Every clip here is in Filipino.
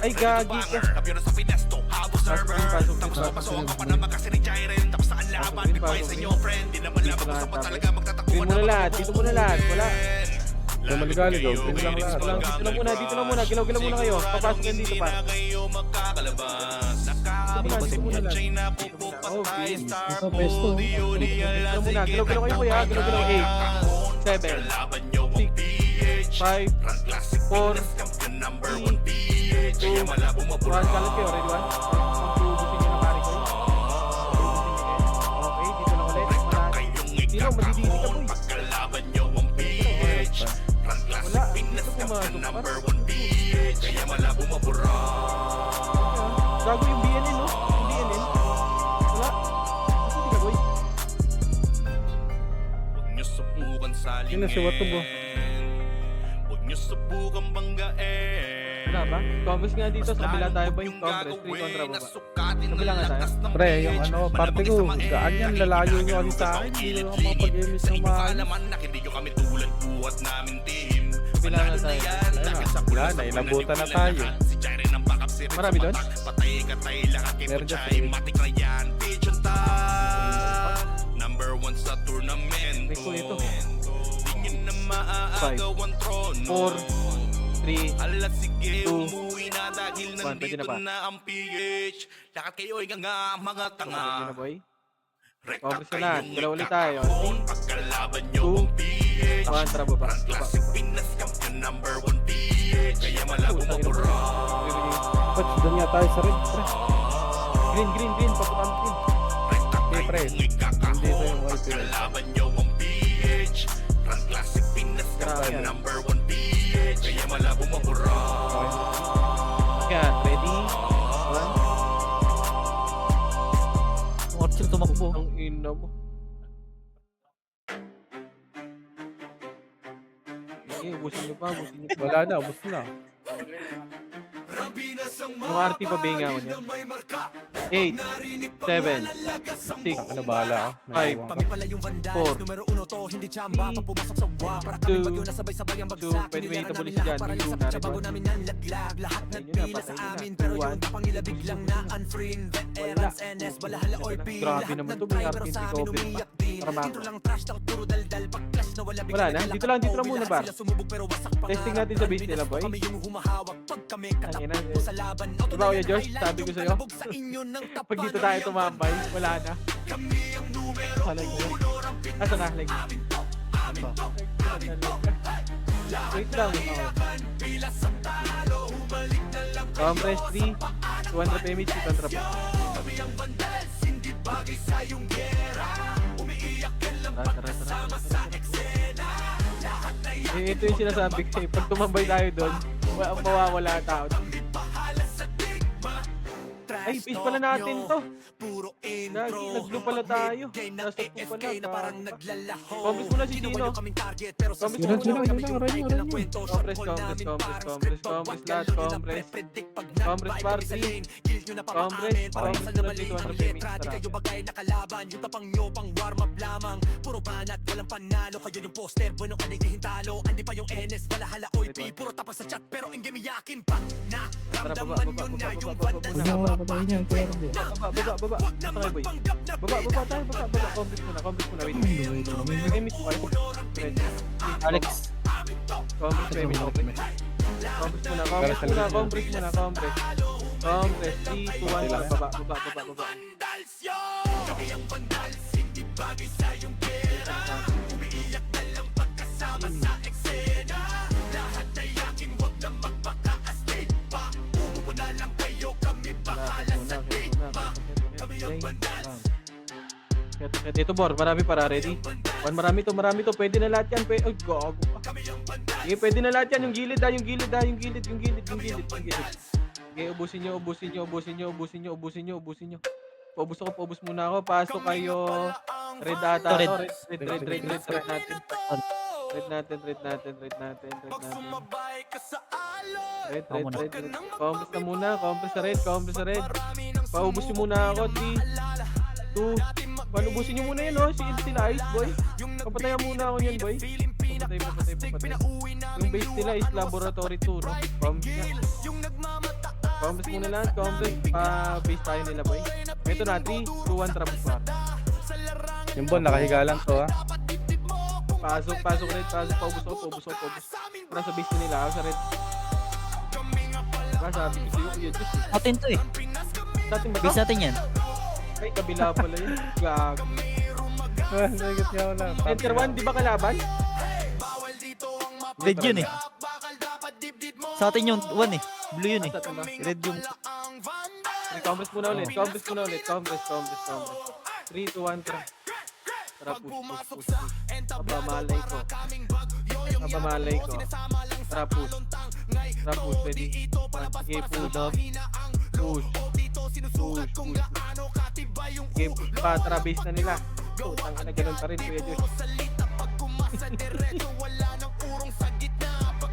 Ay, gagi ka. Green muna lahat, dito muna lahat. Wala. May maligaligaw. Green lang lahat. Dito na muna. Gilaw-gilaw muna kayo. Papasok yan dito pa. Dito muna lahat. Oh, green. Ito, pesto. Gilaw kayo kuya. Gilaw. 8, 7, 6, 5, 4, 3, 2, 1. Kalat kayo. Ready, 1? Pangpubusin nyo na pare ko. Okay, dito lang ulit. Dito, madidili ka boy. Wala, dito pumasok. Gago yung BNN, no? Yung BNN. Wala. Hindi ka boy. Yun na si Watubo. Wala ba? Congress nga dito. Sa kabila tayo ba yung Congress? 3 kontra ba? Kabila nga tayo. Pre, yung ano, parte ko, gaan yan, lalayo nyo kami sa akin. Hindi ko makapag-emis ng maayos. Kabila nga tayo. Wala na, inabutan na tayo. Marami doon? Meron dyan sa May ko ito. 5, 4, 3, 2, 1. Pwede na ba? Pwede na boy? Congress na lahat. Dalawa ulit tayo. 3, 2, 1. Tara baba. Ba't doon nga tayo sa red, pre? Green. Papukan green. Okay, pre. Hindi ito yung white, pre. Grabe yan. Yan, ready? 1. Orchard tumakbo. Ang ina mo. Okay, ubusin nyo pa. Wala na, ubos na. Yung RT pa benga mo niya. 8, 7, 6, Ano bahala ka? 5, 4, 3, 2, pwede may itabuli siya dyan. Yung luna, ready? Ayun na, patay na. 2, 1. Grabe naman ito. May RT si Kobe pa. Tramako. Wala na. Dito lang muna, bar. Testing natin sa base nila, boy. Tangina. Diba, Kuya Josh? Sabi ko sa'yo. Pag dito tayo tumambay, wala na. Asa na? Like, wait lang. Compress 3, 200 PMH, 200 pa. Ito yung sinasabi ko. Pag tumambay tayo doon, mawawala tao. Ay, base pala natin to. Nag-blue pala tayo. Nasa 2 pala. Compres muna si Dino. Compres muna. Compres lahat. Compres party. Compres muna dito. Ano payment? Tara, baba. Patay niya, kuya Rudy. Baba. Sakay boy. Baba tayo. Compres muna. Wait. Payment ko kayo. Alex. Compres payment. Compres muna. Compres. 3, 2, 1. Baba. Ito bor, marami para ready. Marami to, pwede na lahat yan. Ay, gago pa. Okay, pwede na lahat yan. Yung gilid. Okay, ubusin nyo. Paubos muna ako. Pasok kayo. Red ata. Red natin. Red. Compres na muna. Compres sa red. Paubos nyo muna ako. 3, 2, palubusin nyo muna yun, oh. Sila Ice, boy. Papatayan muna ako yan, boy. Papatay. Yung base nila is laboratory 2, no? Comms nga. Comms muna lang, comms. Base tayo nila, boy. Ito na, 3, 2, 1, trap bar. Yung bon, nakahiga lang to ha. Pasok red, paubos. Nasa base nila, ako sa red. Diba, sabi ko sa'yo, kuya Diyos. Atin to eh. Sa atin ba to? Base natin yan. Ay, kabila pala yun. Gag. Nagot niya ako na. Center 1, di ba kalaban? Red yun eh. Sa atin yung 1 eh. Blue yun eh. Sa atin ba? Red yung... Compress muna ulit. Compress. 3, 2, 1, tara. Tara, push. Papamalay ko. Tara, push. Ready? Sige, push. Sige, push pa. Tara, base na nila. Putang ina, ganun pa rin, Kuya Diyos.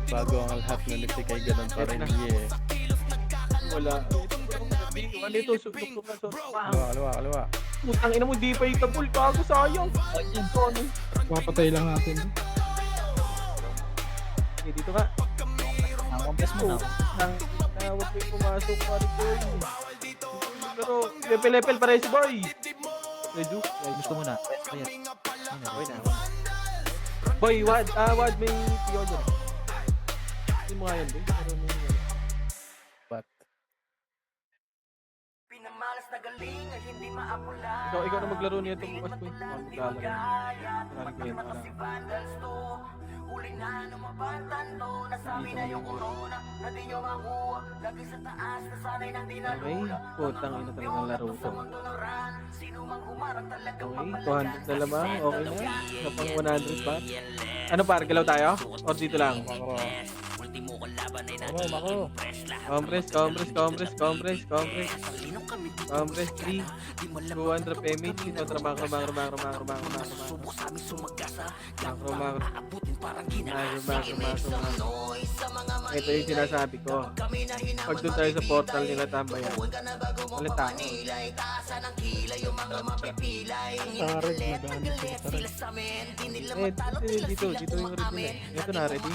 Bago ang lahat na lipstick ay ganun pa rin. Yeah. Wala. Ano ito? Suktok na. Kaliwa. Putang ina mo, di pa itapul. Kago, sayang. Papatay lang natin. Okay, dito ka. Compress mo na. Huwag ko yung pumasok, pare ko. Pero, lepel para si boy. Redo? Gusto mo na. Ayan. Boy na. Boy, wad may Theodore. Hindi mo nga yan, boy. Pero may But, ikaw na maglaro niya ito bukas, boy. Maglalaro. Maraming ko yun. Okay, putang ina talaga ng laro ito. Okay, 200 na lamang. Okay na. Sa pang 100 ba? Ano par, galaw tayo? Or dito lang? Mako. Compress. 3, 200 payment. Ito, tramakro. Ito yung sinasabi ko. Pag doon tayo sa portal nila tambayan. Ulit tayo. Dito yung red nila. Ito na, ready?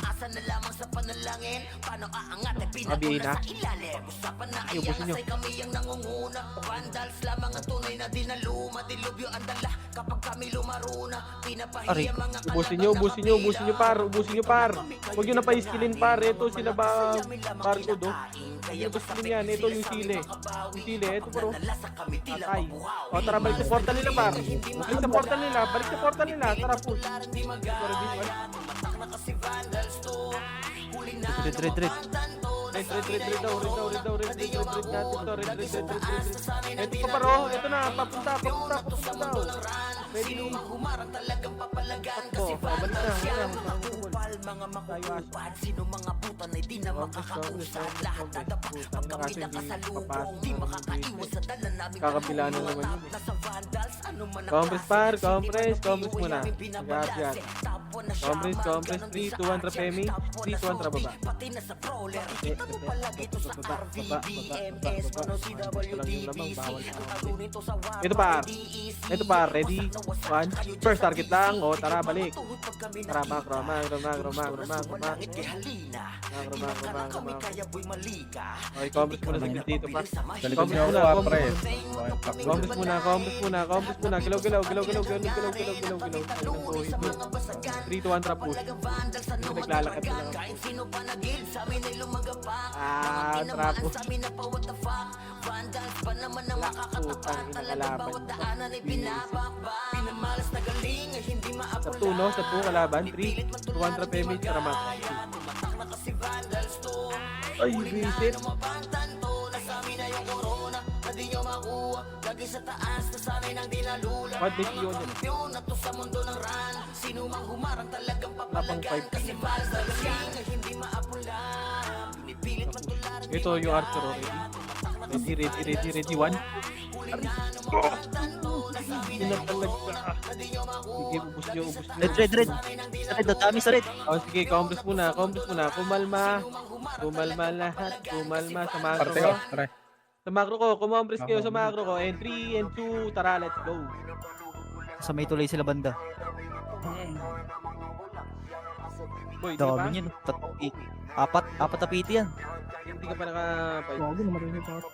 Mabihay na. Iubusin nyo. Aray. Ubusin nyo par. Huwag nyo na pa-skillin par. Ito sila ba par ko do? Huwag nyo pa-skillin yan. Ito yung sile. Ito pero. Atay. O tara, balik sa portal nila par. Balik sa portal nila. Tara, push. Red. Red daw. Ito pa paro. Ito na. Papunta daw. Ready? Takbo. Balik na. Mga makukupad, sino mga buta na di na makakausad. Lahat dadapa pag kami nakasalubong, di makakaiwas sa dala namin. Kakabila na naman yun. Nasa vandals, ano man ang Compress par. Compress muna. binabalase. Tapon na siya, Compress 3, 2, 1, trapemi. 3, 2, 1, trababa. pati na sa brawler. Kita mo palagi ito sa RVBMS, ano si WDBC. Ang talunin to sa Ito par. Ready? 1. First target lang. O tara, balik. Tara, makro. Okay, compress muna sa dito pa. Galikod niyo ako, pre. Compress muna. Galaw. 3, 2, 1, trap push. Naglalakad na lang. Trap push. Putang inakalaban. Sa 2, no? Sa 2 kalaban. 3, 200 damage. Tara, mak. Ay, visit. What did yun? Lapang 5 kasi. Ito yung Archer already. Ready. 1. Pinapalag ka. Sige, ubus nyo. Red. Dami sa red. Sige, compress muna. Kumalma lahat. Sa macro Parte ko. ko, pre. Sa macro ko. Kumompress kayo sa macro ko. And 3 and 2. Tara, let's go. Sa may tulay sila banda. Boy, di ba? Dami yun. Apat na PT yan. Hindi ka pa naka-fight. Bago naman rin yung par.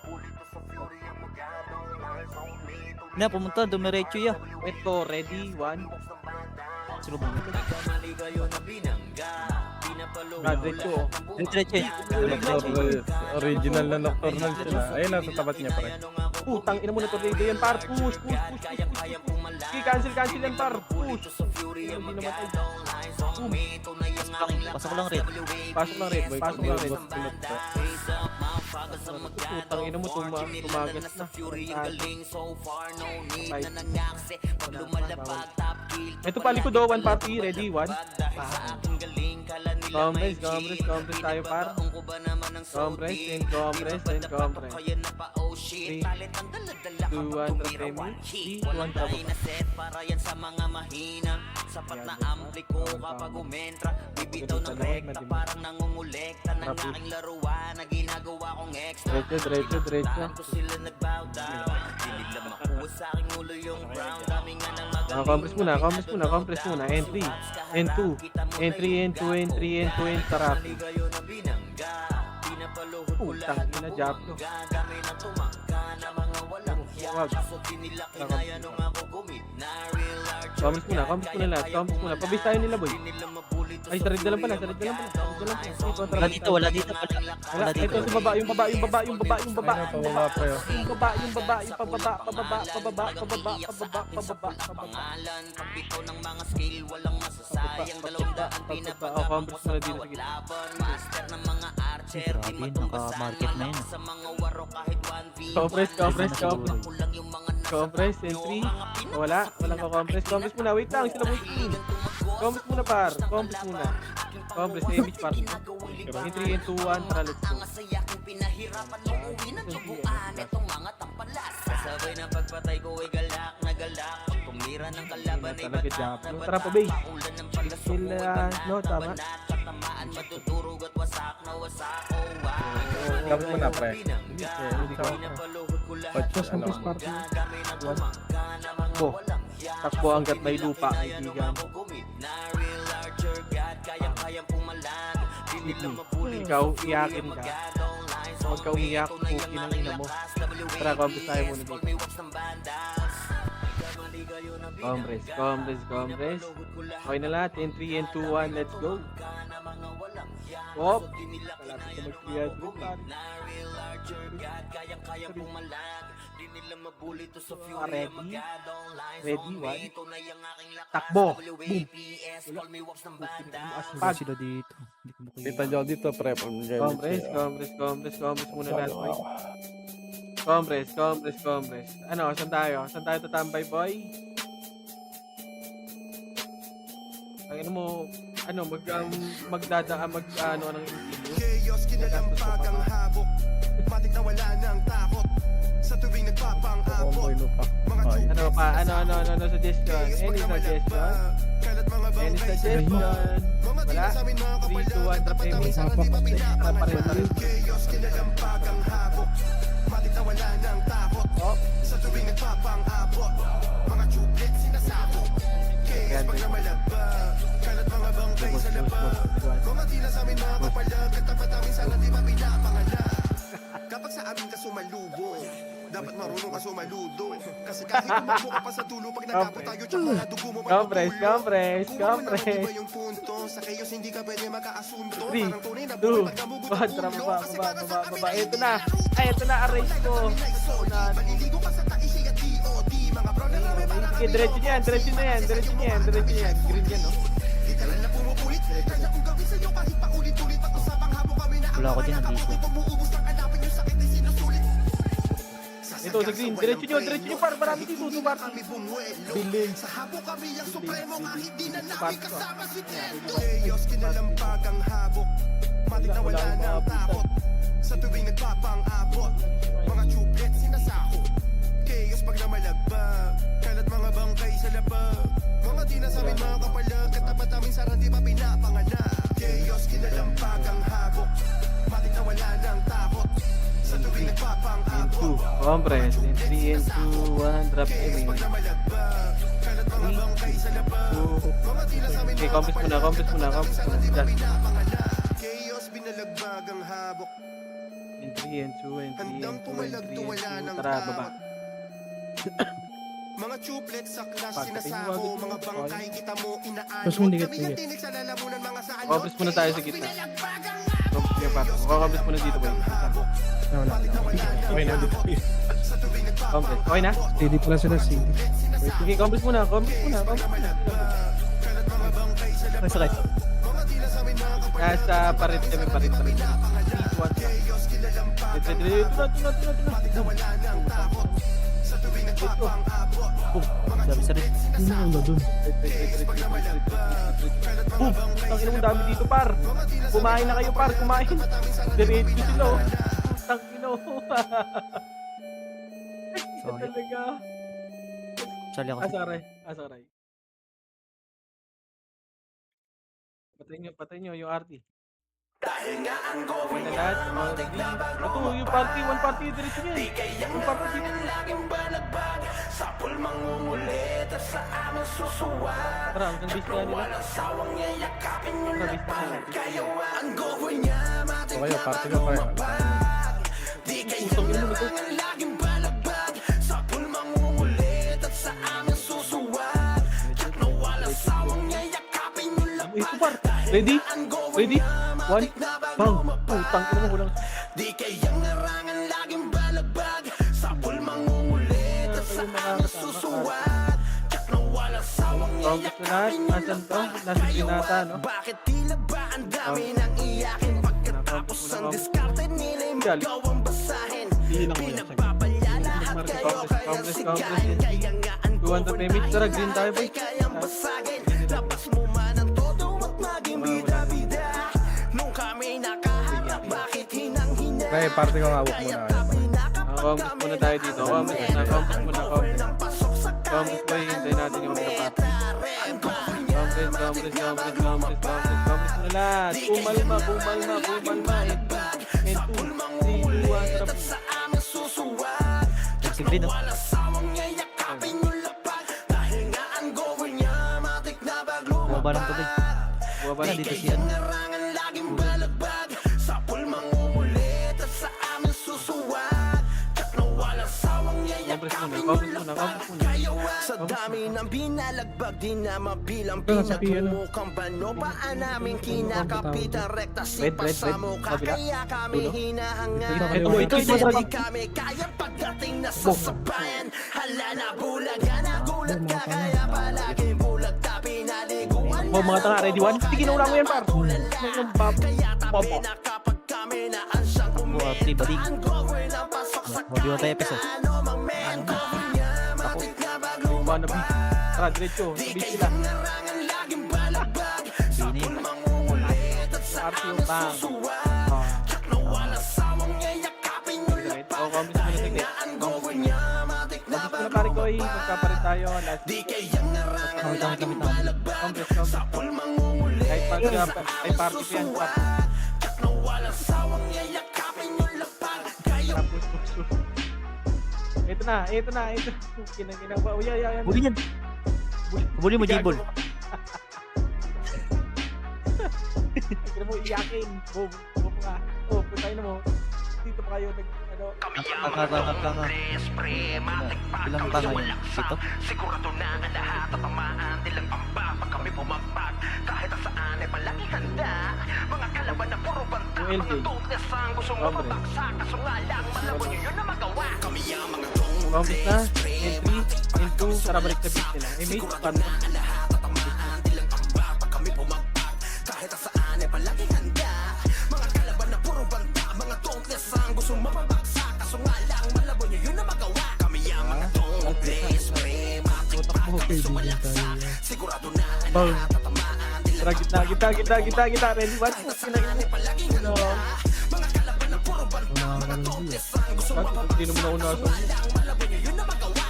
Na, pumunta, dumiretso ya. Ito, ready, one. Sino ba? Diretso, oh. Diretso yan. Original na nocturnal sila. Ayun, nasa tapat niya pre. Putang ina mo na tornado yan, par. Push. Okay, cancel yan, par. Push. Hindi namatay. Pasok lang rin. Pasok lang rin, Putang ina mo, tumagas na. Ito pa likod, oh. One party, ready, one. Compress tayo, par. Compress. 3, 2, 1, Remy. 3, 2, 1, Trabok. Para yan sa mga mahina. Sapat na ampli ko kapag umentra. Bibitaw ng rekta, parang nangungulekta ng aking laruan na ginagawa kong extra. Diretso. Daan ko sila nag-bow down. Hilig lang makuha sa aking ulo yung ground. Dami nga ng Compress muna. Entry. N2. Tarapi. Putang ina, Diablo. Wag. Compress muna lahat. Pabis tayo nila, boy. Ay, sarid na lang pala. Wala dito. Wala, ito sa baba, yung baba. Wala pre. Pababa. pangalan, kapito ng mga skill, walang masasayang 200 pinapagawa ko sa bawat laban, master ng mga archer, di Grabe, matumasalang naka-market na yun. sa mga waro kahit 1v. Compress. Kulang yung mga Compress, entry. Walang ka-compress. Compress muna, wait lang, sila boy. Compress muna, par. Compress, image par. Entry, 2, 1, tara, let's go. ang asaya kong pinahirapan ng uwi ng tubuan, etong mga tampalas. Kasabay ng pagpatay ko ay galak na galak. Pag tumira ng kalaban ay Talaga, batak na Diablo. batak. Tara pa, base. Paulan ng palasok Sila, ko ay banat no, na tama. banat. Katamaan, madudurog at wasak na wasak. Oh, wow. Tapos mo na pre. Pinapaluhod ko lahat. Pagkas ano. Gagamay na tumangka na mga Takbo. walang hiya. Takbo hanggat may lupa, kaibigan. Ikaw, iyakin ka. Huwag ka umiyak, puki ng ina mo. Tara, compress tayo muna dito. Compress. Okay na lahat. 3, 2, 1, let's go. Hop. Malapit na mag-clear. Ready, one. Takbo. Boom. Pag sila dito. Hindi ko makikita. Kita nyo dito pre. Compress muna lahat, boy. Compress. Ano, saan tayo tatambay, boy? Ang mo, ano ng interview. Chaos, kinalampag ang habok. Matik na wala ng takot. Sa tuwing nagpapang-abot. Comboy lupa. Mga Ay. Ano pa? Ano suggestion? Any suggestion? Kalat mga Any bangkay sa suggestion? Wala? 3, 2, 1, drop image. Chaos, kinalampag ang habok. Matik na wala ng takot. Oh, Sa tuwing nagpapang-abot. Mga chuplet sinasabog. Chaos, pag namalagpag. Kalat mga bangkay sa labag. Mga tila sa amin mga kapalag. Katapat namin sana di ba pinapangalan. Kapag sa amin ka sumalubong, dapat marunong ka sumaludo. Kasi kahit tumakbo ka pa sa dulo, pag nagkapo tayo, tsak mga dugo mo compress. Kung mo naman iba yung punto, sa chaos hindi ka pwede magkaasunto. 3, Parang tunay na 2, buhay pag namugot ang 1, ulo. Kasi para sa amin baba. ay Ito na, arrange ko. Maliligo ka sa taisi at DOD. Mga bro na rami parang Sige, diretso niyan. Green yan, no? literal na pumupulit. Kaya kung gawin sa'yo kahit paulit-ulit. Pag-usapang habo kami na Wala ako dyan, nandito. Pumuubos ng hanapin yung sakit ay sinusulit. Ito, sa green. Diretso nyo, par. Marami dito, par. Kami bumuelo. Bilin. Sa habo kami ang supremo kahit di na namin Pato. kasama si Tendo. Chaos, kinalampag ang habok. Matik na wala ng takot. Sa tuwing nagpapang-abot. Mga chuplet sinasako. Chaos pag namalagpag. Kalat mga bangkay sa labag. Mga di na sa amin mga kapalag. Katapat namin sarang di pa pinapanganak. Chaos, kinalampag ang habok. Matik na wala ng takot. Sa tuwing nagpapang-abot. Compress. 3, 2, 1, drop image. Chaos pag namalagpag. Kalat mga Okay, compass muna. Dyan. Chaos binalagbag ang habok. Entry, and 2, Handang pumalagtuwala ng Tara, baba. Mga chuplet sa klas Pagkating sinasako, wagod mga mo, bangkay kita mo inaano. Tapos hindi ka Kami tingin. ang tinig sa lalamunan mga saan. Compass muna tayo sa gitna. Compass yung par. Compass muna dito, boy. Wala. Okay na dito. Compass. Okay na? CD pala sila CD. Sige, compass muna. Ay, sakit. Nasa parit kami. Sabi sa rin. Ano ang ulo dun? Boom! Tangina mo dami dito, par. Kumain na kayo, par. Kumain. Diretso sila, oh. Tangina mo. Sorry. Talaga. Sali ako. Asaray. Patay nyo yung RT. Dahil nga ang going niya, ito, yung party, one party, diretso niya eh. Yung party dito. Tara, ang bis na nila. Tara, bis na nila. Okay, party ka pa. Usong yun, ito. Ito, par. Ready? 1, bang! Putang ina mo, walang... Di kayang narangan laging balagbag sa pulmangungulit at sa aming susuwat. Kat na wala sawang Compass na lahat. Asan to? Nasa Ginata, no? Bakit tila ba ang dami ng iyakin pagkatapos ang diskarte nila'y magawang basahin. Pinagpapalya lahat kayo kaya sigayan. Kaya nga ang 200 minutes. Tara, green tayo, boy. kayang basagin. Labas mo man ang todo at maging bida-bida. Nung kami nakaharap, bakit hinang-hina? Okay, party ka ngawak muna. Compass muna tayo dito. Compass muna. Compass boy, hintayin natin yung mga party. Compass muna lahat. Kumalma. And 2, 3, 2, 1, tara. Nagsigli, no? Bumaba ng tubig. Buwaba na Dito si ano. Compass muna. Sa dami ng binalagbag, di na mabilang Ito, nasa piano. pinagmumukhang bano. Paan namin kinakapitan rekta si Red. pasamuka. Kabila. Kaya kami Dulo. hinahangaan. Ito, Hindi kami kaya pagdating na sa sabayan. Hala na bulaga, nagulat ka. Kaya palaging bulag ta pinaliguan. Oh, mga tanga, ready 1? Sige, nauna mo yan, par. Yung bab. Kaya tabi Popo. na kapag kami na ansang Buha, play, badi. ang gawin ang pasok sa Hindi mo tayo episode. ano mang men. Gawin niya, matik na baglumang Buwan na beat. Tara, diretso. Beat sila. narangan laging balagbag. Sa Bini. pulmangungulit at sa Party yung aming bang. susuwat. Kat na wala sawang yayakapin yung Diretso. lapat. Oh, compass muna saglit. Ang gawin niya, matik na Compass muna, pare ko. Magkapalit tayo. Last. di kayang narangan laging balagbag. Compass. Sa pulmangungulit Kahit at party sa pa. Ay, aming party pa yan. susuwat. Kat na wala sawang yayakapin yung lapat. Kayo Tapos, ito na. Kinang ba? Uy, ay. Buli yan. Buli mo, J-Ball. Kaya mo iyakin. Boom ka. Oh, puntayin na mo. Dito pa kayo. Nakakakakaka. Ilang tanga yun? Ito? sigurado na ang lahat at tamaan nilang pamba pag kami bumagpag kahit saan ay palagi handa mga kalaban na puro banta Yung LJ. mga totes ang gusto mo Hombre. mabagsak kaso nga lang malabon nyo yun na magawa kami ang mga Compass na. Entry. And 2. Tara, balik sa beat nila. Eh, mate. Paano? lahat at tamaan nilang pamba pag kami bumagpag kahit saan ay palagi handa mga kalaban na puro banta mga totes ang gusto mo mabagsak kaso nga lang malabon nyo yun na magawa kami ang mga totes prematic Okay, di lang tayo. sigurado na ang Bang. lahat at tamaan nilang Tara, gitna. Ready 1? Ano? mga kalaban na puro banta mga totes ang gusto mo Hindi naman ako nasa. malabon nyo yun na magawa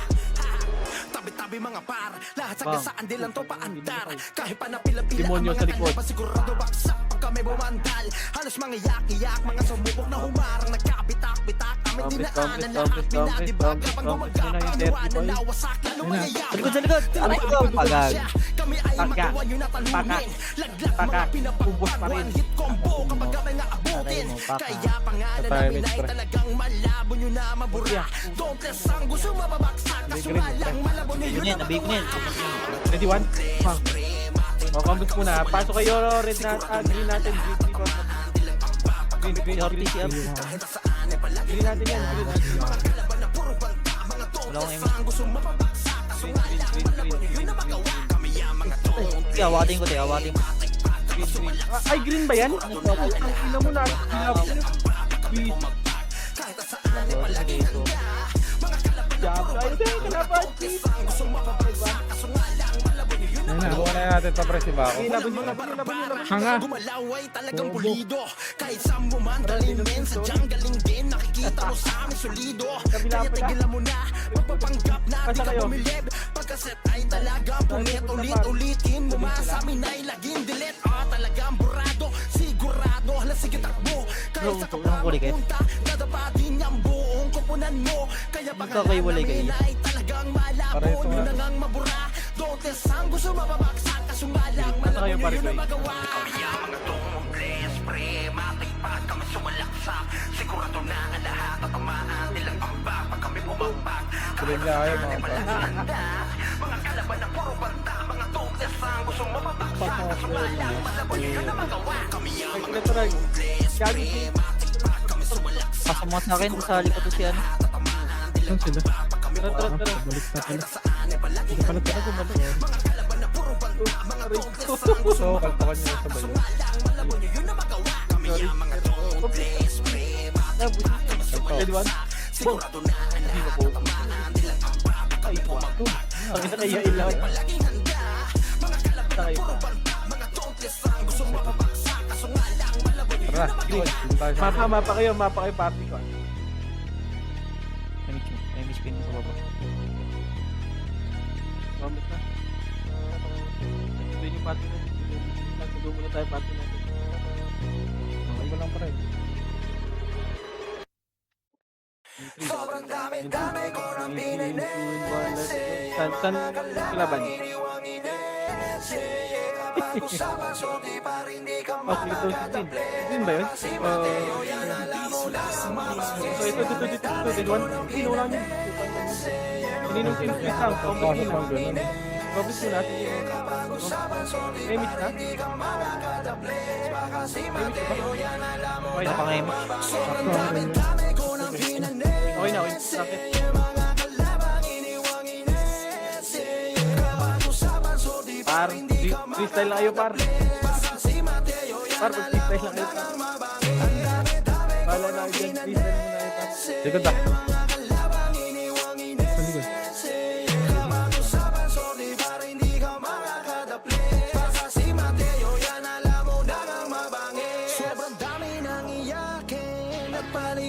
tabi-tabi mga par lahat sa Bang. kasaan dilan to paandar kahit pa napila-pila ang Demonyo mga sa likod. kalaban sigurado baksak pag kami bumandal halos mga iyak-iyak mga sumubok na humarang nagkabitak-bitak kami Sa likod. Ano ito? Pagag. Pagka. Paka. Ubos pa rin. Aray mo, paka. Sa tayo, Mitch, pre. Bigyan, nabig mo yan. 21? Bang. O, combos muna. Pasok kayo, red na, green natin. Green. RTC up. Green natin yan. Green natin. Wala akong image. Sige, awatin ko tayo, awatin mo. Ay, green ba yan? Ang ina mo na. Ayun na, buka na natin to, pre, si Bako. Hanga. Gumalaway talagang pulido. Kahit saan mo man galing men, sadyang galing din. Nakikita mo sa amin solido. Kaya tigilan mo na, magpapanggap na di ka bumilib. Pagkaset ay talagang pumit, ulit-ulitin mo sa amin ay laging delete. Talagang burado, sigurado. Hala, sige takbo. Kahit sa kapapunta, dadapatin niyang buong kupunan mo. Kaya Magkakaiwalay kayo. namin ay talagang malabo. Yun na ngang mabura. Don't test ang gusto mababaksak. Kasungalang malabo nyo yun na magawa. Mga tungong players, pre. Matikpag kami sumalaksak. Sigurado na ang lahat at tamaan nilang ambak. Pag kami bumagpak. Tuloy na kayo, mga pre. Mga kalaban na puro banta. Mga don't test ang gusto mababaksak. Kasungalang malabo nyo yun na magawa. Kami ang mga tungong players, pre. Matikpag kami sumalaksak. Pasama sa akin, sa likod to si ano. Saan sila? Tara. Balik na pala. Hindi pala talaga bumalik. So, kalpakan nyo sa bayo. Pakita kayo ilaw. Tara, Mapa kayo party ko. May miss pin sa baba. Promise na. Ito yung party natin. Nagsudo muna tayo party natin. Okay ba lang, pre? Sobrang dami ko ng pinanese. Saan kilaban? Pag-usapan, sorti pa rin di ka Oh, ito 16. 16 ba yun? So ito, one. Sino lang yun? Kaninong team split lang? Pasok pang ganun. Promise mo natin yun. May mix na? Okay na. Napang-image. Okay na. Bakit? Par, freestyle lang kayo, par. Par, freestyle lang kayo. Bala na kayo dyan, freestyle muna kayo, par. Likod ah. Saan likod?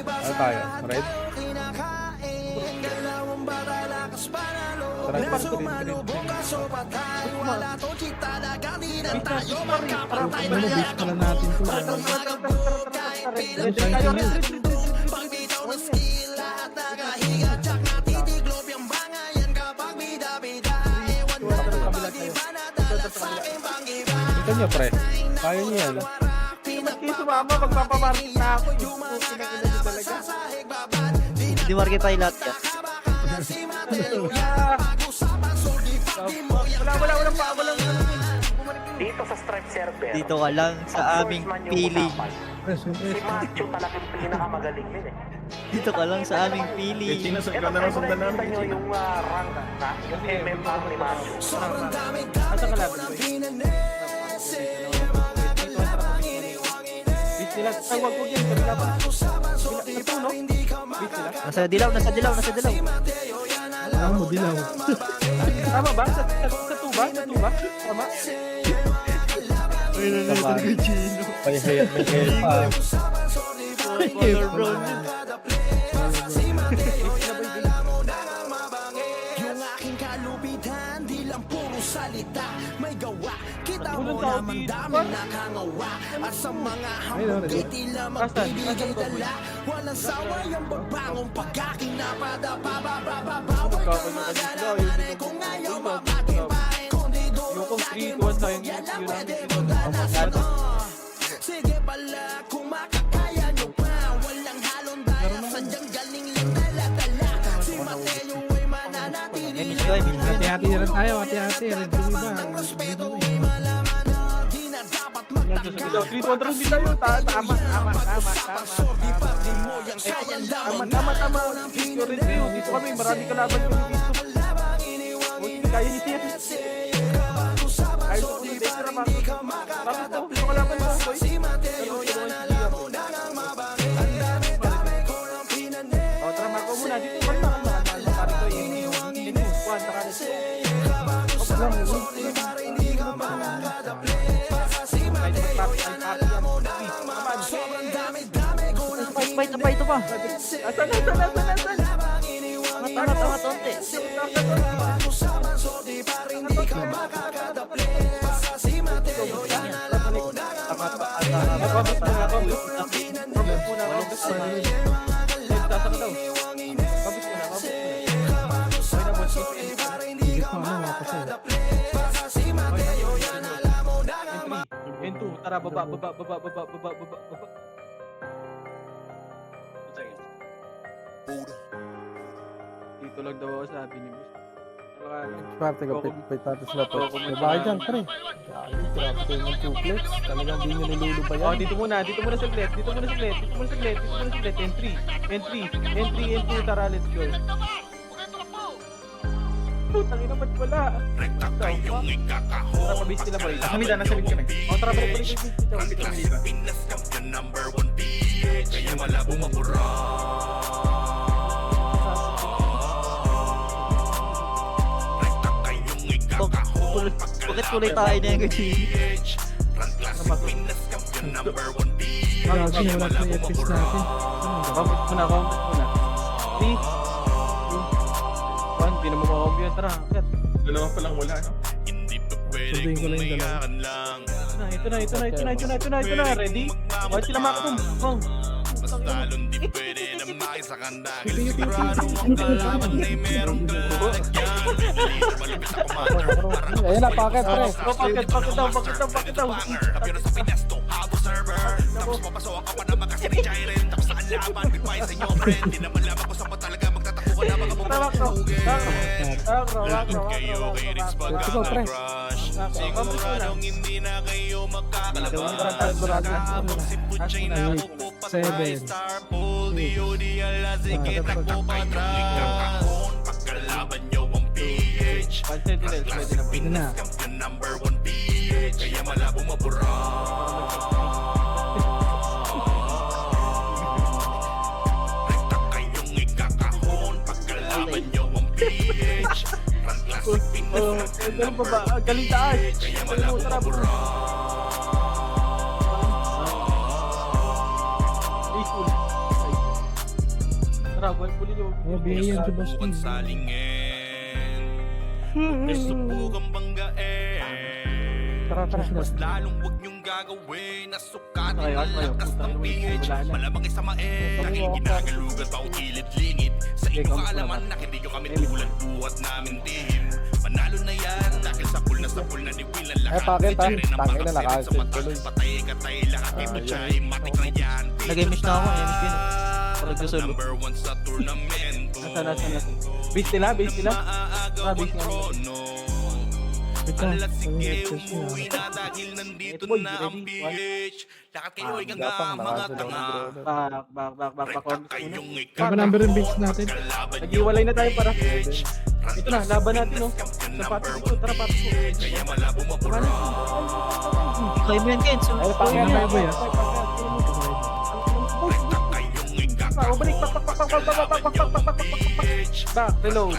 Ano tayo? Red? Tara, ano, base pala natin to. Ito nyo, pre. Kaya nyo yan. Hindi sumama, magpapamarket na ako. Yung pinaganda nyo talaga. Hindi market tayo lahat yan. Walang Dito sa Stripe Server, Dito ka lang sa aming piling. si Macho talagang pinakamagaling din eh. Dito ka lang sa aming piling. Ito kayo nakikita nyo yung rank na yung MMR ni Macho. Asa ka laban ba? Beat nila. Ay, wag yan. Laban. Ito, no? Beat nila. Nasa dilaw. Alam mo, dilaw. Tama ba? Sa tuba? Tama? May hair pa. Color brown yun. Yung aking kalupitan, di lang puro salita. May gawa, kita mo na dito. At sa mga Ayun, hambog ayun. tila Asan? magbibigay Asan ba, boy? dala. Walang sawa yung bagbangong pagkakinapada. Bababababawal Magkakaroon kang na kasi sila, magalaman yung kung ayaw yung mapatibahin. Kundi yung durog kung lagi 3-2 mo sa lang yung yan ang yun pwede ang mo danasan. Sige pala kung makakaya nyo pa. Walang halong daya, sadyang galing lang dala-dala. Si Mateo ay mananatili Miss ko, miss ko. Hati-hati na rin tayo, hati-hati. Red Bull ba? ng respeto ay malaman na di na dapat Yan, sa sakit daw. 3-2 atras din tayo. Tama. Sordi pa din mo yung sayang Tama. Dito rin kayo. Dito kami. Marami kalaban kami dito. O, hindi kaya ni Sir. Ay, ito kung hindi ka naman. Bakit to? Dito kalaban mo, boy. Pero ito ang hindi ako. O, tara, Marco muna. Dito, kalma. Sabi ko, yung squad, saka na siya. Fight pa. Asan? Mata, tonte. N2, tara, baba. Dito lang daw ako sabi ni Boss. Parte ko, pit natin sila to. Babae dyan, pre. Grabe kayo ng duplex. Talagang di nyo Oh, nilulubayan. dito muna saglit. N3, tara, let's go. Putang ina, ba't wala? Tara, pabis sila, boy. Nasa mid ka na. O, tara, balik. Bakit kulay tayo na yung gaji? Grabe, wala sa epics natin. Count muna. 3, 2, 1, di na mo makombi yun. Tara, akit. Dalawa pa lang wala, no? Sunduin ko lang yung dalawa. Ito na. Ready? Wala sila makatum. Kong. Talon di pwede na makisakang dahil siguradong ang kalaban ay merong kalagyan. Malupit na kumater. Ayun na, packet, pre. Bakit daw. Kapiro sa Pinas to habo server. Tapos papasok ka pa naman kasi ni Jairen. Tapos sa kalaban, goodbye sa inyo friend. Di naman lamang kung saan pa talaga magtatakbo ka na mga bumabugin. Kayo kay Riggs pagkakagrush. Siguradong hindi na kayo magkakalabas. Habang si Puchay na pupupat by Star Pool. Di ala sige takbo pa atrás. Pagkalaban nyo ang PH. Classic Pinas Champion #1 PH. Kaya malabong mabura. Rekta kayong ikakahon. Pagkalaban nyo ang PH. Classic Pinas Ganun pa ba? Galing taas. kaya malabong Tara, bro. mabura. Peaceful. Tara, puli nyo. Oh, bigyan si Boss Subukan Lee. salingin. Ay subukan banggain. Tara. Mas lalong huwag niyong gagawin. Nasukatin Ay, ang ay, lakas puta, ng PH. wala na. Malamang isamain. Laging ginagalugan pa o kilid-lingid. Sa Okay, inyo kamusta kaalaman naman? na hindi nyo kami tulad buhat namin din. Panalo na yan. Dahil sa pool na ni Will ang lakas. packet, Ni Jerry ng tangin na, mga naka-save sa mata. tuloy. Patay katay lahat. Ito chay. Matik na yan. Nag-miss na ako, miss ko yun. Nagkasolo. Number 1 sa tournament. Nasaan. Base nila? Maaagaw Base ang nila. trono. Ito, Alas sige, access niya. umuwi na dahil nandito Boy, na ang ready? PH. Lakat kayo ay ganga, Gapang, mga nakasalo tanga. ng brother. Back. Rekta Comment muna. kayong Saka number yung base natin. Kalaban Nag-iwalay na tayo para. PH. Ito na, laban natin, no? Sa pato dito, tara pato ko. Kaya malabo mapura. Kaya mo yan, Ken. So, Ay, packet na ba yan? Rekta kayong Balik, PH. Back, reload.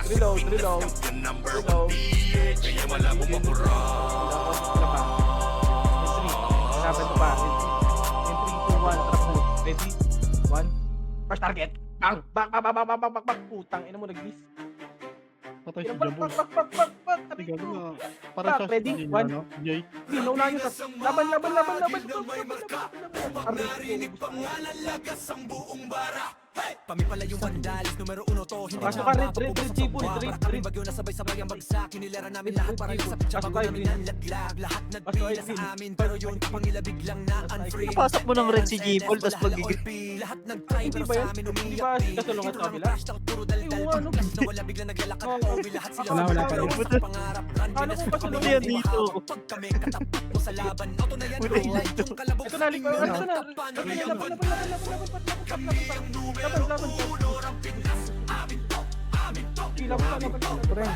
Number 1 PH. Kaya malabo mapura. Laban mo pa. In 3, 2, 1, tara po. Ready? 1. First target. Bang! Bang! Putang ina mo, nag-miss. Patay si Pak, Jabol. pak, pak, pak, pak. Ay, gago nga. Para Pak, siya ready? si One. ano, Jay. Hindi, naunahan nyo. Laban. Pamipala yung vandalis, numero uno to. Hindi Pasok ka, red, chipon, red. bagyo na sabay-sabay ang bagsak. Kinilera namin lahat para sa pitsa. Bago namin nanlaglag. Lahat nagpila sa amin. Pero yun, kapangila biglang na-unfree. Napasok mo ng red si Jipol, tapos magiging... Lahat nag-try Hindi pero ba sa yan? amin Hindi ba kasalungan sa kabila? Puro daldal. Yung ano? Pagkas na wala biglang naglalakad. Obi lahat sila. Wala pa rin. Sa pangarap. Run, Paano kung kasalungan? Hindi yan dito. Pag kami katapat mo sa laban. Auto na yan. Yung kalabog Ito na, liko. Ito na. Laban. Pre.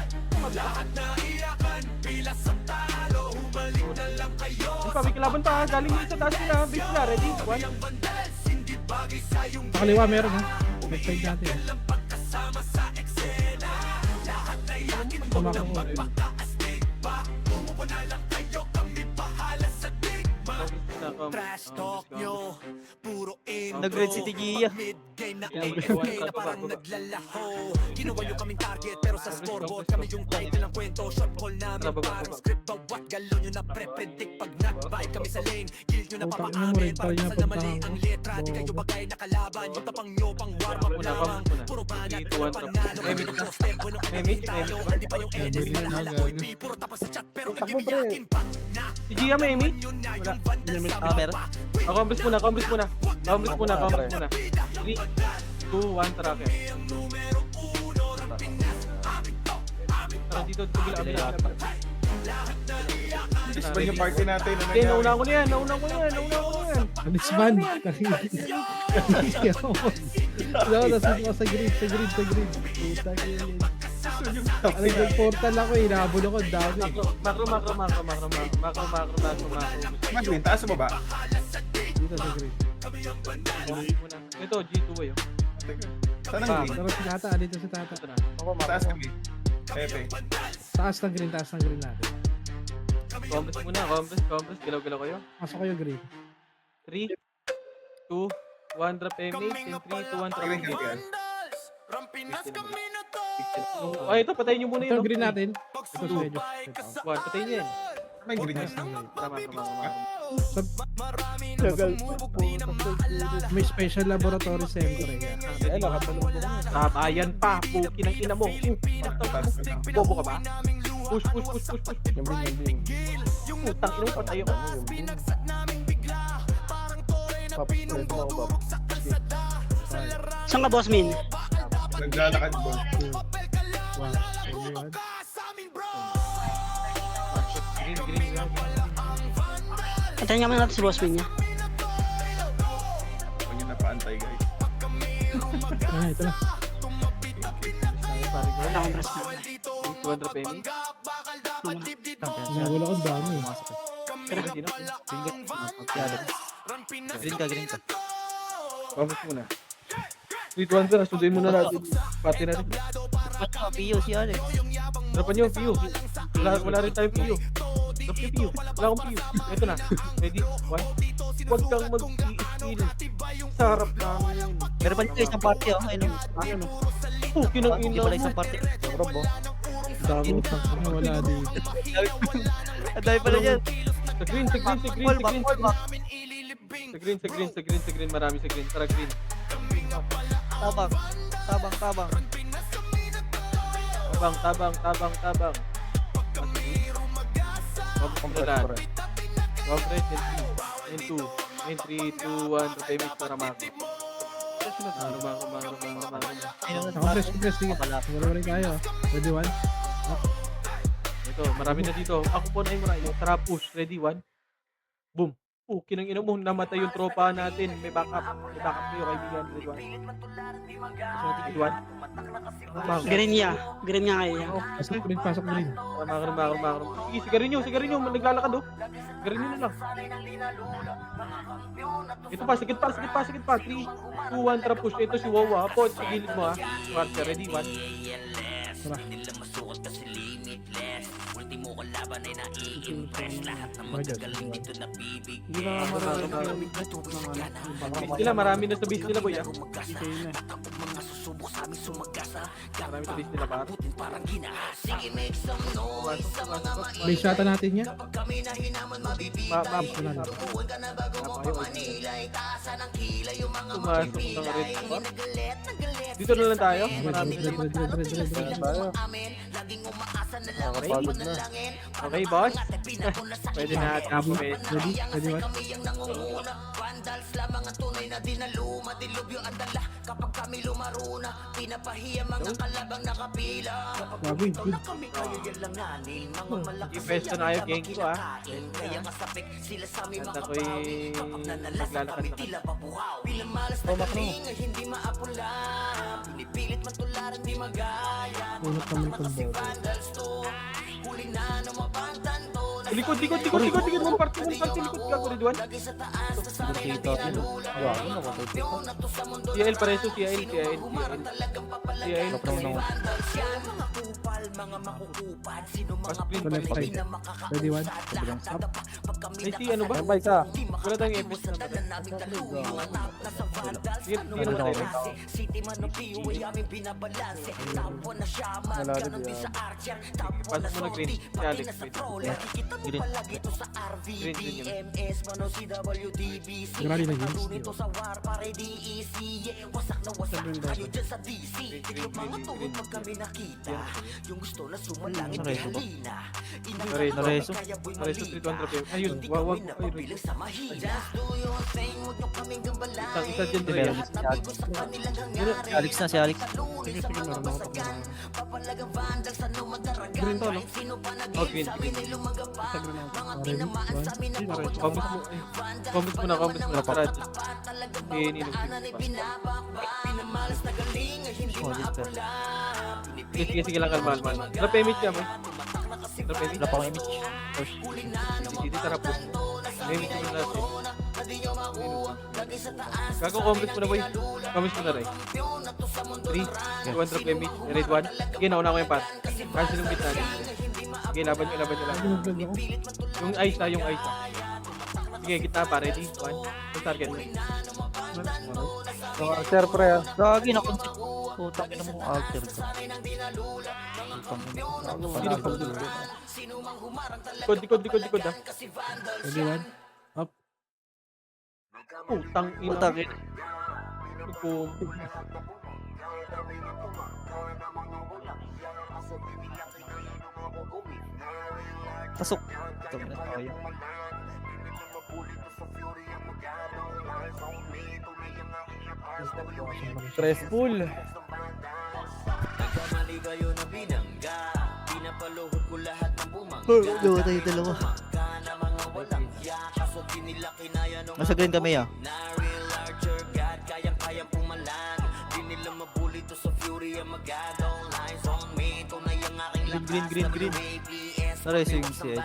May kalaban pa. Galing dito sa taas nila. Base nila. Ready? One. Sa kaliwa meron ha. Next side natin. Tumakbo mo. Trash talk nyo. Puro in. Nag-red si Tigia. Mid-game na Yan, AFK yan, na parang yan. naglalaho. Ginawa nyo kaming target pero sa scoreboard kami yung title ng kwento. Shot call namin parang script bawat galaw nyo na pre-predict. Pag nag-vibe kami sa lane, kill nyo na Utang papang mo amin. rin, Parang tayo na kasal na mali puntahan ang ko. letra. Di kayo bagay na kalaban. Yung tapang nyo pang warm up mo lamang. Puro banat na panalo. Ang step, bueno kami tayo. Hindi pa yung enemy malahala ko ipi. Puro tapos sa chat pero nag-iiyakin pa na. Si Gia may Amy? Wala. Ah, meron? Combres muna. 3, 2, 1, tracker. Tara dito, kabila. Disband yung party natin. Ano Hindi, nauna ko na yan. Disband. No, nasa ko sa grid. Putang ina. Ano yung portal ako eh. Nahabol ako. Ang dami. Macro. Mag-win, taas mo ba? Dito sa grid. Ito, G2 yun. Saan ang green? Pero si Tata. Dito si Tata. Ito na. Taas kami. Pepe. Taas ng green natin. Combres muna. Galaw kayo. Pasok ko yung green. 3, 2, 1, drop MH. And 3, 2, 1, drop Green MH. ka. Ay, ito, patayin nyo muna Ito yun. yung green natin. Ito sa medyo. Ito. 1, patayin nyo yan. May green yan. Tama. May special laboratory center eh. Sabayan pa. Puki ng ina mo. Bobo ka ba? Push. Yung green. Putang ina mo, patayo ka. Saan ka, Boss Min? Naglalakad mo. Wow. Ayun. Green. Antayin nga muna natin si Boss Min niya. Huwag nyo napaantay guys. Ito na. Wala akong press na. 2, drop MH. Nahawal ako. Ang dami. Green ka. Combres muna. 3, 2, 1, sir. Sunduin muna natin. Pati na rin. Pio si Alex. Dropan nyo, PU. Wala rin tayo PU. Drop nyo PU. Wala akong PU. Ito na. Ready? 1. Huwag kang mag-i-skill. Sa harap namin. Meron pa dito isang party oh. Ayun. Ano? Puki ng Hindi ina pala mo. isang party. Ang dami. Wala dito. Ang dami pala dyan. Sa green. Back. Sa green. Marami sa green. Tara green. Tabang. Tabang. Compress. And 2. And 3, 2, 1. Drop MH para Mako. Mako. Compress. Sige. Wala rin tayo. Ready one? Ito, marami na dito. Ako po na yung marami. Tara, push. Ready, 1. Boom. Kinang ina mo, namatay yung tropa natin. May backup kayo, kaibigan. Ready, 1. Green niya. Green nga kayo. Pasok green. Makro. Sige, sigarin nyo. Naglalakad, oh. Sigarin nyo na lang. Ito pa, sigit pa. 3, 2, 1, tara, push. Ito si Wawa. Po, sa gilid mo, ha. Marcia, ready, 1. Tara. Nila masukot kasi limitless. Ultimo ko laban ay nai-impress. Hindi na nga marami na base nila, marami na sa base nila boy ah. Marami sa base nila par. May shota natin niya. Pumasok na rin pa. Dito na lang tayo. Marami na. Nakakapagod na. Okay boss. Pwede na at kapumit. Ready? Ready what? Gabi, good. I-pesto na kayo, Genki ko ah. At ako'y maglalakad na kayo. Unat naman itong ball. Likod. One party, likod. Gago rin duwan. CL pareso, CL. Pas green, Left side. Ready one? Ay, si ano ba? May ka. Wala tayong FS na ba? Sige na tayo. Wala rin yan. Pasok mo na green. Si Alex. Green. Green. Green yun. Grabe na games. Nareso. Nareso 3-1 trapeo. Ayun, wag. Ayun. Isa dyan din. Alex na, si Alex. Sige, meron ako. Green to, no? Oh, green. Ready? One. Comment mo na. Tara. Ininom Sige lang, kalmal. Trap image ka mo. Wala pa akong image. Hindi, tara po. Image mo natin. Gago, comment mo na boy. Comment mo na rin. 3, 2, trap image. Red 1. Sige, nauna ko yung par. Cancel yung bit natin. Sige, laban nyo. Nag-vlog ako. Yung ice na. Sige, gitna pa. Ready? 1. Yung target. Sir, pre ah. Gagi na concept. Putang ina mo alter ko. Likod ah. Ready one? Up. Putang ina. Putang ina. Pasok. Putang ina tayo. Stressful. Nagkamali kayo na binangga. Pinapaluhod ko lahat ng bumangga. Dalawa tayo, dalawa. Ka na mga walang hiya. Kaso di nila kinaya nung Nasa green kami ah. na real larger God. Kayang-kayang pumalan. Di nila mabuli to sa fury ang magado. Lies on me. Tunay ang aking lakas. Green. Nareso yung si Ed.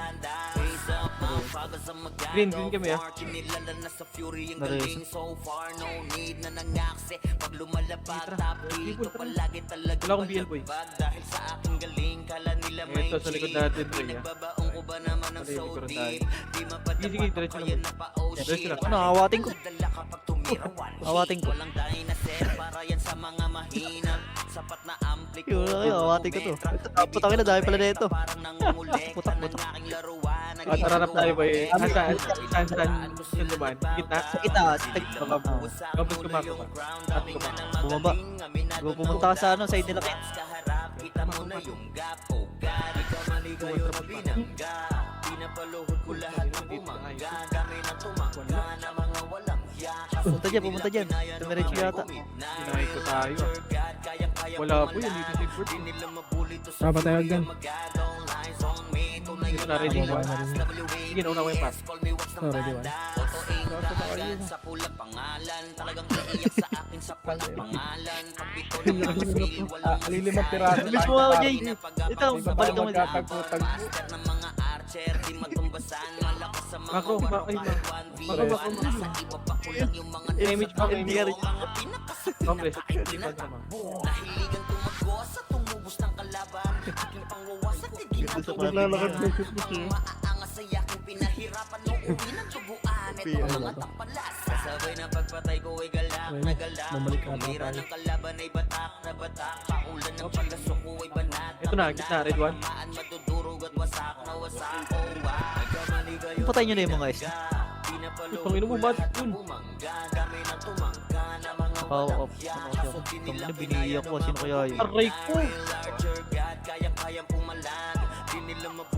Green kami ah. Kinilala na sa fury ang Nareso. galing so far. No need na nangakse. Pag lumalapag top dito palagi talaga Wala akong BL boy. pag dahil sa aking galing. Kala nila may Ito sa likod natin boy ah. Nagbabaong ko ba naman ng Pwede, so likuran deep. tayo. Di mapadapa Sige, diretso lang. na pa oh Diretso shit. lang. Ano, awating ko. Dala kapag tumirawan. Awating ko. Walang dinosaur para yan sa mga mahina. Sapat na ampli ko. Yun, awating ko to. Putang ina, dahil pala nito. Parang nangungulekta Putak. ng aking laruan. At tararap tayo boy. Saan naman? Gitna? Sa itaas. Kapos kumako. At kumako. Bumaba. Pumunta ka sa ano, side nila Ken. Kaharap, kita mo na yung gap. Oh God, ikaw mali kayo na binangga. Pinapaluhod ko lahat ng bumangga. Kami na tumangga na mga walang hiya. Pumunta dyan. Tumiretso yata. Sinakay ko tayo ah. Wala po yun. Dito si Ford. Tama tayo agad. Dito na ready. Sige, nauna ko yung par. Oh, ready one. Sa pulang pangalan, talagang iiyak sa akin sa pulang pangalan. Pagpito ng mga feel, walang Lilimang piraso. Bilis mo ako, Jay. Ito, balik ka mo. Magkatagputag. master ng mga archer, di matumbasan. Malakas sa mga Mako. Sa iba pa kulang yung mga Image pa. Hindi ka rin. Complex. nahiligan tumagos at tumubos ng kalaban. Aking pangwawasak, di ginagawa. Naglalakad na Maaangas sa yaking pinahirapan nung uwi ng tubuan. Ito ang mga takpalas. Kasabay na pagpatay ko ay galak na galak. Bumalik na Kumira tayo. ng kalaban ay batak na batak. Paulan ng palasok ko ay banat. Ito na, gitna, red one. Maan madudurog at wasak na wasak. Oh wow. Nagkamali kayo. Patayin nyo na yung mga SG. Putang ina mo, ba't yun? Oo, Tangina, biniyak ko. Sino kaya yun? Aray ko!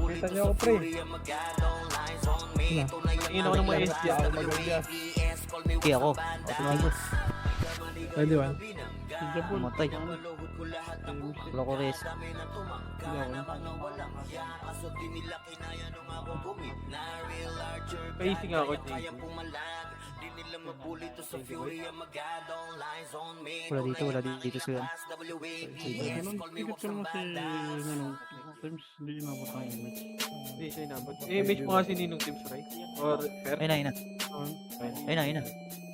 Kita niyo ako, pre. Tingin ako ng mga SG. Kaya ako. Pwede ba? Matay. Wala ko res. Pacing ako, JC. Wala dito sila. Hindi siya inabot. Eh, match mo kasi Ninong Teams, right? Or fair? Ayun na. Ayun na.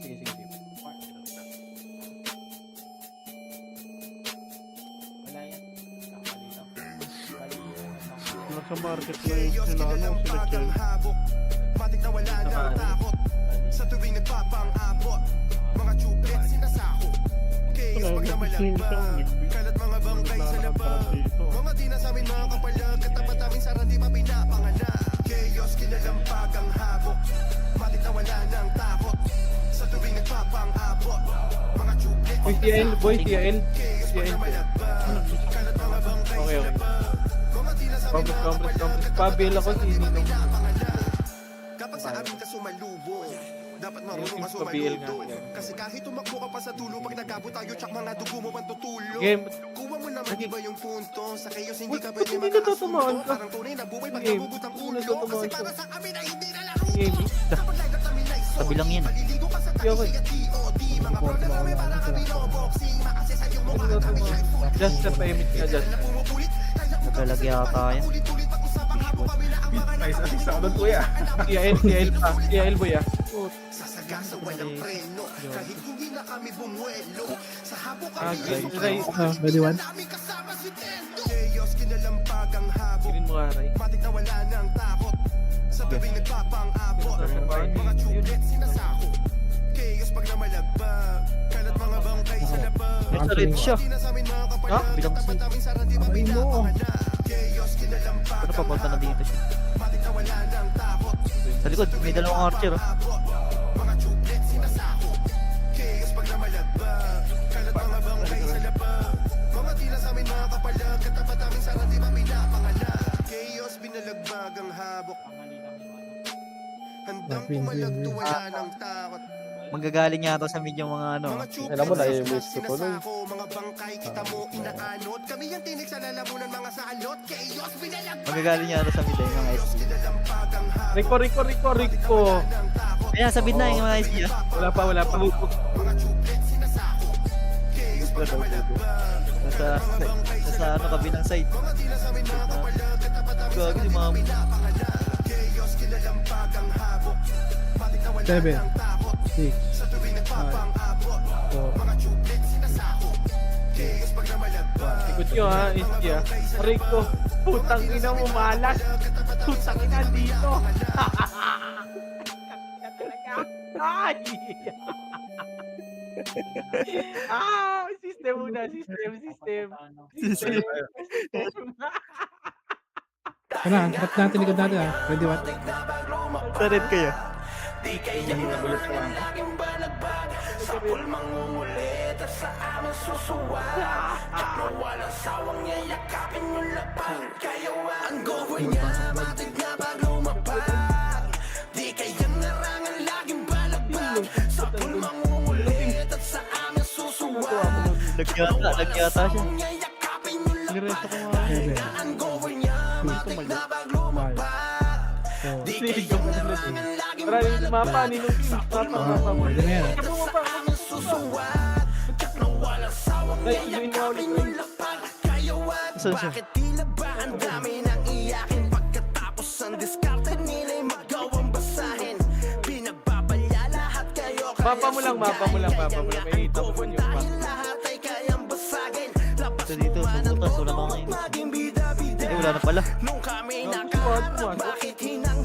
Sige, sige, sige. Nasa market na Chaos, kinalampagang habok. Matik na wala ng takot. Sa tuwing nagpapang-abot, mga chuplet sinasako. Chaos pag namalagpag, kalat mga bangkay sa labag. Mga di na sa amin mga kapalag, katapat namin sa randi pa pinapanganak. Chaos, kinalampagang habok. Matik na wala ng takot. Sa tuwing nagpapang-abot, mga chuplet Boy, TL, boy, TL. Chaos pag TL. namalagpag, kalat mga bangkay Okay, sa okay. labag. Mga di na sa amin mga Congress. kapalag, Pabil ako si Ninong. kapag sa amin ka sumalubo, dapat marunong ka Yung pabil nga. sumaludo. Kasi kahit tumakbo ka pa sa dulo, pag nagabo tayo, tsak mga dugo mo pang tutulo. Game. Kuha mo naman iba yung punto. Sa chaos hindi ka Ba't pwede hindi natatamaan makakasunto. ka? Parang tunay na buhay pag Game. nabugot ang Hindi ulo. natatamaan Kasi ka. para sa amin ay hindi na laro. Game. Kapag lagat namin ay Tabi lang yan. maliligo ka sa Okay, okay. taxi at DOD. Mga brother namin para kami no boxing. Makasesa yung mukha kami shine full. Just sa payment ka, just. Na puro pulit. Naglalagay ata yan. Ulit-ulit pag-usapan habang kami na ang mga Nice assist ako doon, kuya. TL pa. TL boy ah. Sasagasa walang preno. Kahit hindi na kami bumuelo. Sa habok Ah, kami guys, Ray. Pwede one? namin kasama si Tendo. Chaos, kinalampagang habok. Tingin mo nga, Ray. Matik na wala ng takot. Sa tuwing nagpapang-abot, mga chuplet sinasako. Chaos pag namalagpag, kalat mga bangkay sa labag. Nasa red siya. Di na sa amin mga Ha? kapalag, Bilang katapat si- namin sa randi pa Ay, mo. pinapanganak. Chaos, Pero kinalampagang papunta na dito siya. matik na wala ng takot. Sa likod, may dalawang archer. Oh. Mga chuplet sinasako. Chaos pag namalagpag, kalat mga bangkay sa labag. Mga di na sa amin mga kapalag, katapat namin sa randi pa pinapanganak. Chaos, binalagbag ang habok. Handang pumalagto, wala ng takot. Manggagaling yata sa mid yung mga ano. Mga chuplet Alam mo na, sa i-waste ko tuloy. sinasako. Mga bangkay, kita mo, inaanot. Kami yung tinig sa lalamunan, mga salot. Chaos, binalagbag. Manggagaling yata sa mid yung mga SG. Kinalampagang habok. Rico. ng takot. Ayan, sa mid na yung mga SG. Wala pa. Mga chuplet sinasako. Chaos pag namalagpag. Nasa ano, kabilang side. Mga di na sa amin mga kapalag, katapat namin sa Gagi si randi pa ma'am. pinapanganak. Chaos, kinalampagang habok. Matik na wala 7, ng takot. 6, Sa tuwing nagpapang-abot, 4. mga chuplet sinasako. Chaos pag namalagpag. Ikot nyo ha, SG ah. Aray ko. Putang ina mo, malas. Putang ina dito. Ay! System muna, system. Ano, ba't natin likod natin ah? Pwede one? Sa red kayo. Nagyata siya. Niresto ko nga. 7, 6, 5, 4. Maraming mapa, Ninong Teams. Mapa. Pwede na yan. Ray, iluin mo ulit, Ray. Saan siya? Bakit tila ba ang dami ng iyakin pagkatapos ang diskarte nila'y magawang basahin? Pinababalya lahat kayo Mapa mo lang. May hita mo yung mapa. lahat ay kayang basagin. Labas Ito dito, pupunta. Wala na kayo. maging bida-bida. Eh, wala na pala. Nung kami Tuwan. nakarap, bakit hinang